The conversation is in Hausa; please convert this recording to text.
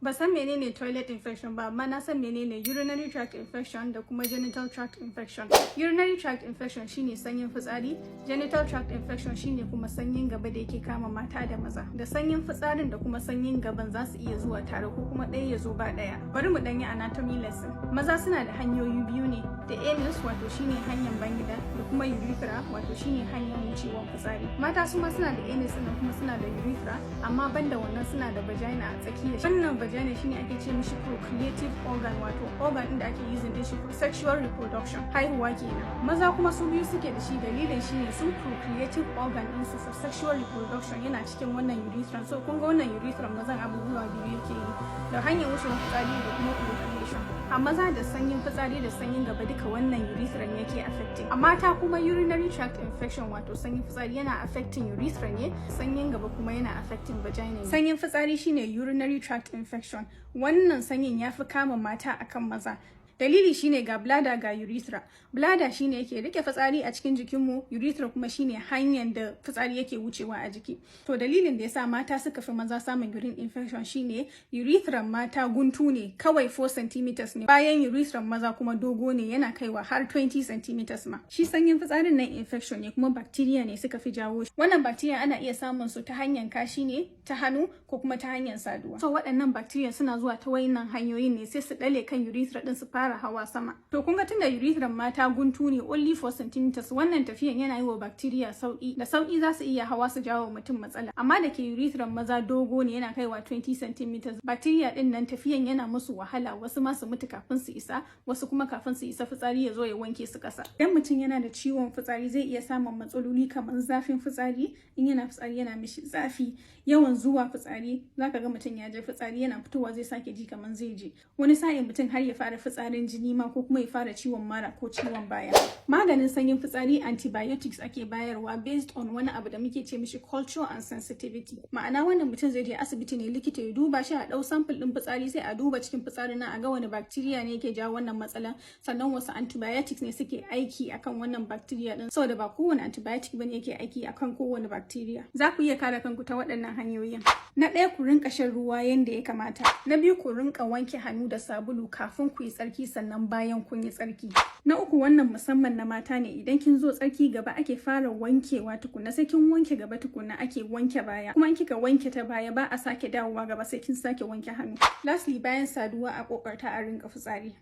Ba san menene toilet infection ba, amma na san menene urinary tract infection da kuma genital tract infection. Urinary tract infection shine sanyin fitsari, genital tract infection shine kuma sanyin gaba da yake kama mata da maza. Da sanyin fitsarin da kuma sanyin gaban za su iya zuwa tare ko kuma ɗaya ya zo ba ɗaya. Bari mu ɗanyi anatomy lesson. Maza suna da hanyoyi biyu ne, da anus wato shine hanyar bangida da kuma urethra wato shine hanyar wucewar fitsari. Mata su ma suna da anus sannan kuma suna da urethra, amma banda wannan suna da vagina a tsakiya. Wannan vagina shine ake ce mishi procreative organ wato organ din da ake using din shi for sexual reproduction, haihuwa kenan. Maza kuma su biyu suke da shi, dalilin shine su procreative organ din su for sexual reproduction yana cikin wannan urethra. So kun ga wannan urethra mazan abubuwa biyu yake yi, da hanyar wucewar fitsari da kuma procreation. A maza da sanyin fitsari da sanyin gaba duka wannan urethra yake affecting. A mata kuma urinary tract infection wato sanyin fitsari yana affecting urethra ne, sanyin gaba kuma yana affecting vagina. Sanyin fitsari shine urinary tract infection. Wannan sanyin ya fi kama mata akan maza. Dalili shine ga bladder ga urethra. Bladder shine yake rike fitsari a cikin jikinmu, urethra kuma shine hanyar da fitsari yake wucewa a jiki. To dalilin da yasa mata suka fi maza samun urine infection shine urethra mata guntu ne, kawai 4 cm ne. Bayan urethra maza kuma dogo ne, yana kaiwa har 20 cm ma. Shi sanyin fitsarin nan infection ne kuma bacteria ne suka fi jawo shi. Wannan bacteria ana iya samun su ta hanyar kashi ne, ta hannu ko kuma ta hanyar saduwa. So waɗannan bacteria suna zuwa ta wayannan hanyoyin ne sai su dale kan urethra din su fara hawa sama. To kun ga tunda urethra mata guntu ne only 4 cm, wannan tafiyan yana yi wa bacteria sauki. Da sauki za su iya hawa su jawo mutum matsala. Amma da ke urethra maza dogo ne, yana kaiwa 20 cm. Bacteria din nan tafiyan yana musu wahala, wasu ma su mutu kafin su isa, wasu kuma kafin su isa fitsari ya zo ya wanke su kasa. Idan mutum yana da ciwon fitsari zai iya samun matsaloli kamar zafin fitsari, in yana fitsari yana mishi zafi, yawan zuwa fitsari, zaka ga mutum ya je fitsari yana fitowa zai sake ji kamar zai je. Wani sa'in mutum har ya fara fitsarin jini ma ko kuma ya fara ciwon mara ko ciwon baya. Maganin sanyin fitsari antibiotics ake bayarwa based on wani abu da muke ce mishi culture and sensitivity. Ma'ana wannan mutum zai je asibiti ne, likita ya duba shi, a dau sample din fitsari sai a duba cikin fitsarin nan a ga wani bacteria ne yake jawo wannan matsalan, sannan wasu antibiotics ne suke aiki akan wannan bacteria din, saboda ba kowane antibiotic bane yake aiki akan kowane bacteria. Za ku iya kare kanku ta waɗannan hanyoyin. Na ɗaya, ku rinka shan ruwa yanda ya kamata. Na biyu, ku rinka wanke hannu da sabulu kafin ku yi tsarki sannan bayan kun yi tsarki. Na uku, wannan musamman na mata ne, idan kin zo tsarki gaba ake fara wankewa tukuna, sai kin wanke gaba tukuna ake wanke baya, kuma in kika wanke ta baya ba a sake dawowa gaba sai kin sake wanke hannu. Lastly, bayan saduwa a kokarta a rinka fitsari.